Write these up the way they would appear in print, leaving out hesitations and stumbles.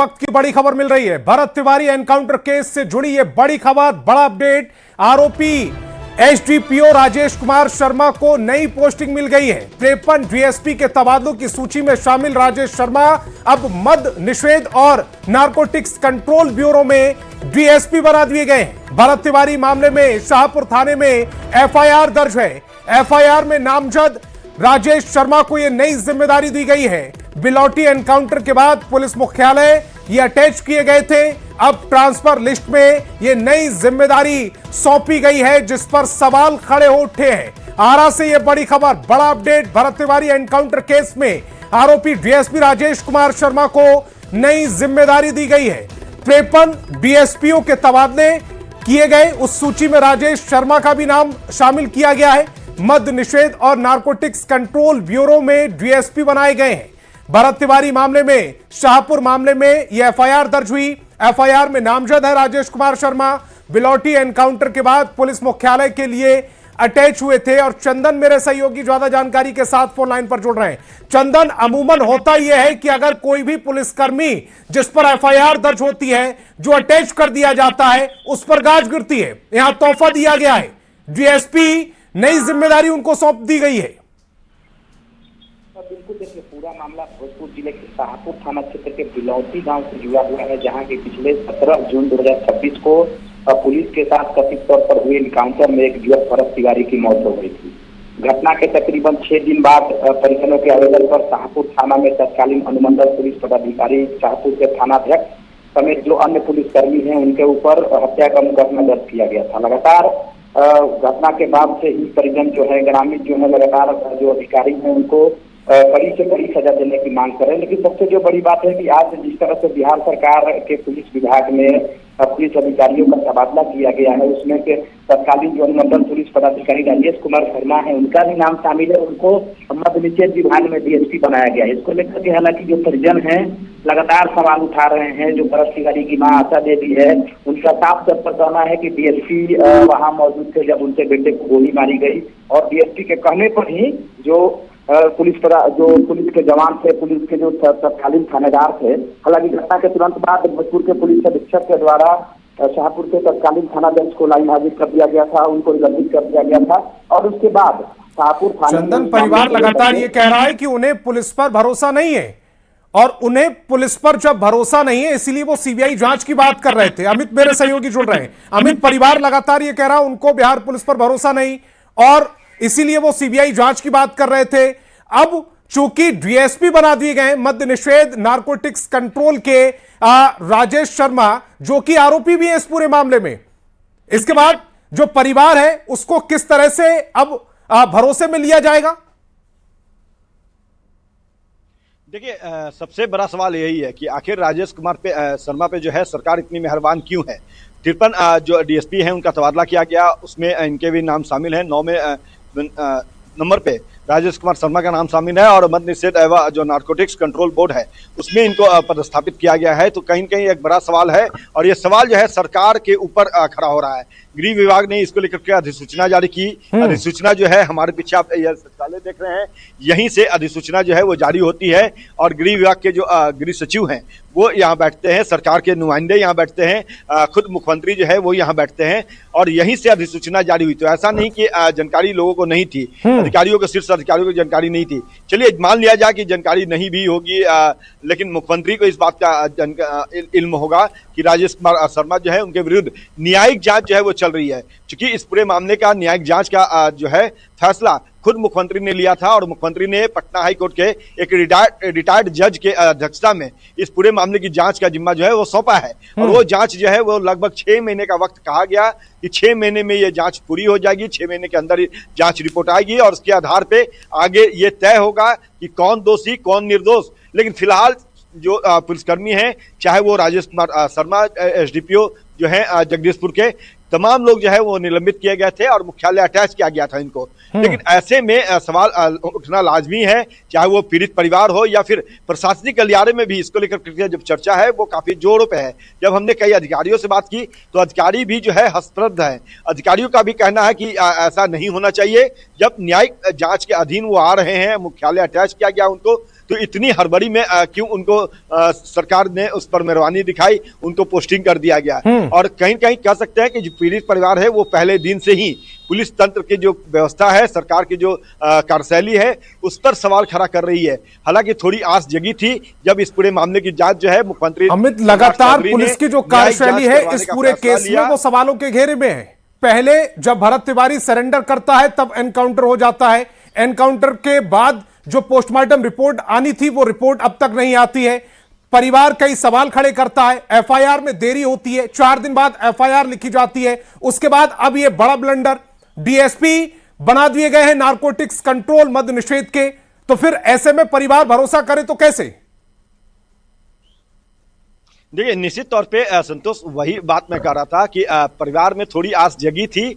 वक्त की बड़ी खबर मिल रही है। भरत तिवारी एनकाउंटर केस से जुड़ी ये बड़ी खबर, बड़ा अपडेट। आरोपी एसडीपीओ राजेश कुमार शर्मा को नई पोस्टिंग मिल गई है। 53 डीएसपी के तबादलों की सूची में शामिल राजेश शर्मा अब मद निषेध और नारकोटिक्स कंट्रोल ब्यूरो में डीएसपी बना दिए गए हैं। भरत तिवारी मामले में शाहपुर थाने में एफआईआर दर्ज है। एफआईआर में नामजद राजेश शर्मा को यह नई जिम्मेदारी दी गई है। बिलौटी एनकाउंटर के बाद पुलिस मुख्यालय ये अटैच किए गए थे। अब ट्रांसफर लिस्ट में ये नई जिम्मेदारी सौंपी गई है, जिस पर सवाल खड़े हो उठे हैं। आरा से यह बड़ी खबर, बड़ा update. Bharat Tiwari encounter case में आरोपी डीएसपी राजेश कुमार शर्मा को नई जिम्मेदारी दी गई है। 53 डीएसपीओ के तबादले किए गए। उस सूची में राजेश शर्मा का भी नाम शामिल किया गया है। मद निषेध और नारकोटिक्स कंट्रोल ब्यूरो में डीएसपी बनाए गए हैं। भरत तिवारी मामले में, शाहपुर मामले में यह एफआईआर दर्ज हुई। एफआईआर में नामजद है राजेश कुमार शर्मा। बिलौटी एनकाउंटर के बाद पुलिस मुख्यालय के लिए अटैच हुए थे। और चंदन मेरे सहयोगी ज्यादा जानकारी के साथ फोन लाइन पर जुड़ रहे हैं। चंदन, अमूमन होता यह है कि अगर कोई भी पुलिसकर्मी जिस पर एफआईआर दर्ज होती है, जो अटैच कर दिया जाता है, उस पर गाज गिरती है। यहां तोहफा दिया गया है। डीएसपी नई जिम्मेदारी उनको सौंप दी गई है। बिल्कुल, देखिए पूरा मामला भोजपुर जिले के शाहपुर थाना क्षेत्र के बिलौटी गांव से जुड़ा हुआ है, जहां के पिछले 17 जून 2026 को पुलिस के साथ कथित तौर पर हुए एनकाउंटर में एक युवक भरत तिवारी की मौत हो गई थी। घटना के तकरीबन 6 दिन बाद परिजनों के आवेदन पर शाहपुर थाना में तत्कालीन अनुमंडल पुलिस पदाधिकारी, शाहपुर के थानाध्यक्ष समेत जो अन्य पुलिसकर्मी हैं, उनके ऊपर हत्या का मुकदमा दर्ज किया गया था। लगातार घटना के बाद से ही परिजन जो है, ग्रामीण जो है, लगातार जो अधिकारी हैं उनको कड़ी से कड़ी सजा देने की मांग कर रहे हैं। लेकिन सबसे जो बड़ी बात है कि आज जिस तरह से बिहार सरकार के पुलिस विभाग में पुलिस अधिकारियों का तबादला किया गया है, उसमें के तत्कालीन जो अनुमंडल पुलिस पदाधिकारी राजेश कुमार शर्मा है, उनका भी नाम शामिल है। उनको मद निषेध विभाग में डीएसपी बनाया गया है। इसको लेकर के हालांकि जो परिजन हैं लगातार सवाल उठा रहे हैं। जो भरत तिवारी की मां आशा देवी है, उनका साफ तौर पर कहना है कि डीएसपी वहां मौजूद थे जब उनके बेटे को गोली मारी गई, और डीएसपी के कहने पर ही जो पुलिस के जवान थे, पुलिस के जो तत्कालीन थानेदार थे, हालांकि घटना के तुरंत बाद भोजपुर के पुलिस अधीक्षक के द्वारा शाहपुर के तत्कालीन थानाध्यक्ष को लाइन हाजिर कर दिया गया था, उनको निलंबित कर दिया गया था। और उसके बाद शाहपुर थाने चंदन, परिवार लगातार ये कह रहा है कि उन्हें पुलिस पर भरोसा नहीं है, और उन्हें पुलिस पर जब भरोसा नहीं है इसीलिए वो सीबीआई जांच की बात कर रहे थे। अमित मेरे सहयोगी जुड़ रहे हैं। अमित, परिवार लगातार ये कह रहा है उनको बिहार पुलिस पर भरोसा नहीं, और इसीलिए वो सीबीआई जांच की बात कर रहे थे। अब चूंकि डीएसपी बना दिए गए मद्य निषेध नारकोटिक्स कंट्रोल के राजेश शर्मा, जो कि आरोपी भी है इस पूरे मामले में, इसके बाद जो परिवार है उसको किस तरह से अब भरोसे में लिया जाएगा? देखिए, सबसे बड़ा सवाल यही है कि आखिर राजेश कुमार शर्मा पे जो है सरकार इतनी मेहरबान क्यों है। 53 जो डीएसपी हैं उनका तबादला किया गया, उसमें इनके भी नाम शामिल हैं। 9वें नंबर पे राजेश कुमार शर्मा का नाम शामिल है, और मद्य निषेध एवं जो नारकोटिक्स कंट्रोल बोर्ड है उसमें इनको पदस्थापित किया गया है। तो कहीं न कहीं एक बड़ा सवाल है, और ये सवाल जो है सरकार के ऊपर खड़ा हो रहा है। गृह विभाग ने इसको लेकर के अधिसूचना जारी की। अधिसूचना जो है, हमारे पीछे आप यह सचिवालय देख रहे हैं, यहीं से अधिसूचना जो है वो जारी होती है। और गृह विभाग के जो गृह सचिव हैं वो यहाँ बैठते हैं, सरकार के नुमाइंदे यहाँ बैठते हैं, खुद मुख्यमंत्री जो है वो यहाँ बैठते हैं, और यहीं से अधिसूचना जारी हुई। तो ऐसा नहीं कि जानकारी लोगों को नहीं थी, अधिकारियों को, शीर्ष अधिकारियों को जानकारी नहीं थी। चलिए मान लिया जाए कि जानकारी नहीं भी होगी, लेकिन मुख्यमंत्री को इस बात का इल्म होगा कि राजेश कुमार शर्मा जो है उनके विरुद्ध न्यायिक जांच जो है वो चल रही है। क्योंकि इस पूरे मामले का न्यायिक जांच का जो है फैसला खुद मुख्यमंत्री ने लिया था, और मुख्यमंत्री ने पटना हाई कोर्ट के एक रिटायर्ड जज के अध्यक्षता में इस पूरे मामले की जांच का जिम्मा जो है वो सौंपा है। और वो जांच जो है वो लगभग 6 महीने का वक्त कहा गया कि 6 महीने में ये जांच पूरी हो जाएगी, 6 महीने के अंदर जांच रिपोर्ट आएगी, और उसके आधार पे आगे ये तय होगा कि कौन दोषी कौन निर्दोष। लेकिन फिलहाल जो पुलिसकर्मी हैं, चाहे वो राजेश कुमार शर्मा एसडीपीओ जो है जगदीशपुर के, तमाम लोग जो है वो निलंबित किए गए थे और मुख्यालय अटैच किया गया था इनको। लेकिन ऐसे में सवाल उठना लाजमी है, चाहे वो पीड़ित परिवार हो या फिर प्रशासनिक गलियारे में भी इसको लेकर जब चर्चा है वो काफी जोरों पे है। जब हमने कई अधिकारियों से बात की तो अधिकारी भी जो है हस्तप्रद है। अधिकारियों का भी कहना है कि ऐसा नहीं होना चाहिए। जब न्यायिक जांच के अधीन वो आ रहे हैं, मुख्यालय अटैच किया गया उनको, तो इतनी हड़बड़ी में क्यों उनको सरकार ने उस पर मेहरबानी दिखाई, उनको पोस्टिंग कर दिया गया। और कहीं कहीं कह सकते हैं कि जो पीड़ित परिवार है वो पहले दिन से ही पुलिस तंत्र की जो व्यवस्था है, सरकार की जो कार्यशैली है, उस पर सवाल खड़ा कर रही है। हालांकि थोड़ी आस जगी थी जब इस पूरे मामले की जांच जो है मुख्यमंत्री अमित, लगातार पुलिस की जो कार्यशैली है इस पूरे केस में वो सवालों के घेरे में है। पहले जब भरत तिवारी सरेंडर करता है तब एनकाउंटर हो जाता है, एनकाउंटर के बाद जो पोस्टमार्टम रिपोर्ट आनी थी वो रिपोर्ट अब तक नहीं आती है। परिवार कई सवाल खड़े करता है, एफआईआर में देरी होती है, 4 दिन बाद एफआईआर लिखी जाती है। उसके बाद अब ये बड़ा ब्लंडर, डीएसपी बना दिए गए हैं नारकोटिक्स कंट्रोल मद्य निषेध के, तो फिर ऐसे में परिवार भरोसा करे तो कैसे? देखिए, निश्चित तौर पे संतोष, वही बात मैं कह रहा था कि परिवार में थोड़ी आस जगी थी,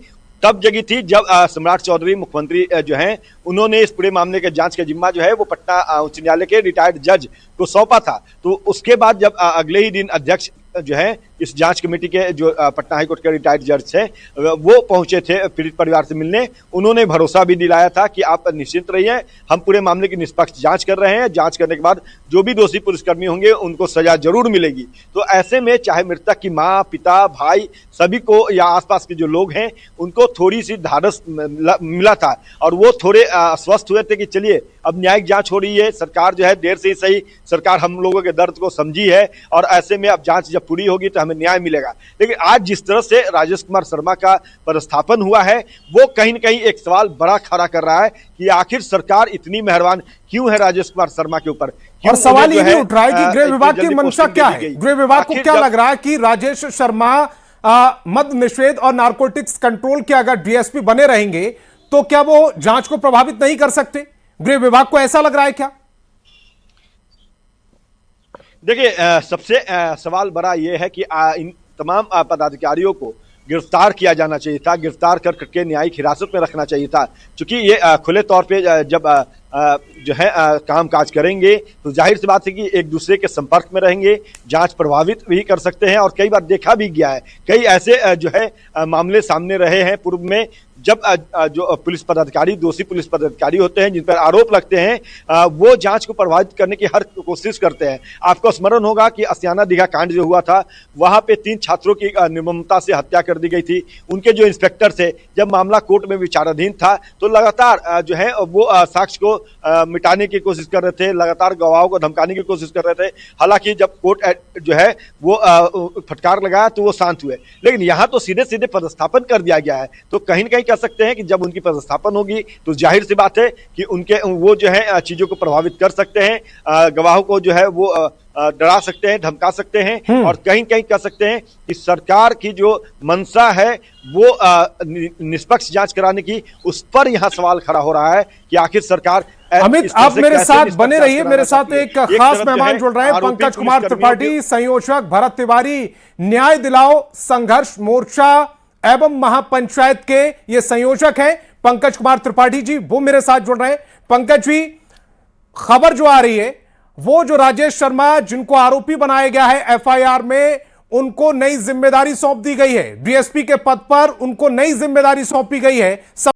तब जगी थी जब सम्राट चौधरी मुख्यमंत्री जो हैं उन्होंने इस पूरे मामले के जांच का जिम्मा जो है वो पटना उच्च न्यायालय के रिटायर्ड जज को सौंपा था। तो उसके बाद जब अगले ही दिन अध्यक्ष जो है इस जांच कमेटी के जो पटना हाईकोर्ट के रिटायर्ड जज थे वो पहुंचे थे पीड़ित परिवार से मिलने। उन्होंने भरोसा भी दिलाया था कि आप निश्चिंत रहिए, हम पूरे मामले की निष्पक्ष जांच कर रहे हैं, जांच करने के बाद जो भी दोषी पुलिसकर्मी होंगे उनको सजा जरूर मिलेगी। तो ऐसे में चाहे मृतक की माँ, पिता, भाई सभी को या आसपास के जो लोग हैं उनको थोड़ी सी ढाढ़स मिला था और वो थोड़े आश्वस्त हुए थे कि चलिए अब न्यायिक जांच हो रही है, सरकार जो है देर से ही सही सरकार हम लोगों के दर्द को समझी है और ऐसे में अब जांच जब पूरी होगी तो हमें न्याय मिलेगा। लेकिन आज जिस तरह से राजेश कुमार शर्मा का पदस्थापन हुआ है वो कहीं न कहीं एक सवाल बड़ा खड़ा कर रहा है कि आखिर सरकार इतनी मेहरबान क्यों है राजेश कुमार शर्मा के ऊपर। और सवाल ये भी उठ रहा है कि गृह विभाग की मंशा क्या है? गृह विभाग को क्या लग रहा है कि राजेश शर्मा मद्य निषेध और नारकोटिक्स कंट्रोल के अगर डीएसपी बने रहेंगे तो क्या वो जांच को प्रभावित नहीं कर सकते? गृह विभाग को ऐसा लग रहा है क्या? देखिए, सबसे सवाल बड़ा ये है कि इन तमाम पदाधिकारियों को गिरफ्तार किया जाना चाहिए था, गिरफ्तार करके न्यायिक हिरासत में रखना चाहिए था। क्योंकि ये खुले तौर पे जब जो है काम काज करेंगे तो जाहिर सी बात है कि एक दूसरे के संपर्क में रहेंगे, जांच प्रभावित भी कर सकते हैं। और कई बार देखा भी गया है, कई ऐसे जो है मामले सामने रहे हैं पूर्व में जब जो पुलिस पदाधिकारी, दोषी पुलिस पदाधिकारी होते हैं जिन पर आरोप लगते हैं वो जांच को प्रभावित करने की हर कोशिश करते हैं। आपको स्मरण होगा कि असियाना दीघा कांड जो हुआ था वहां पे 3 छात्रों की निर्ममता से हत्या कर दी गई थी। उनके जो इंस्पेक्टर थे, जब मामला कोर्ट में विचाराधीन था तो लगातार जो है वो साक्ष्य को मिटाने की कोशिश कर रहे थे, लगातार गवाहों को धमकाने की कोशिश कर रहे थे। हालांकि जब कोर्ट जो है वो फटकार लगाया तो वो शांत हुए, लेकिन यहाँ तो सीधे सीधे पदस्थापन कर दिया गया है। तो कहीं न कहीं कह सकते हैं कि जब उनकी पदस्थापन होगी तो जाहिर सी बात है कि उनके वो जो है चीजों को प्रभावित कर सकते हैं, गवाहों को जो है वो डरा सकते हैं, धमका सकते हैं। और कहीं कहीं कह सकते हैं कि सरकार की जो मंशा है वो निष्पक्ष जांच कराने की, उस पर यहां सवाल खड़ा हो रहा है कि आखिर सरकार। अमित, आप मेरे साथ बने रहिए, मेरे साथ एक खास मेहमान जुड़ रहे हैं, पंकज कुमार त्रिपाठी, संयोजक भरत तिवारी न्याय दिलाओ संघर्ष मोर्चा एवं महापंचायत के ये संयोजक हैं पंकज कुमार त्रिपाठी जी, वो मेरे साथ जुड़ रहे हैं। पंकज जी, खबर जो आ रही है वो जो राजेश शर्मा जिनको आरोपी बनाया गया है एफआईआर में, उनको नई जिम्मेदारी सौंप दी गई है, डीएसपी के पद पर उनको नई जिम्मेदारी सौंपी गई है।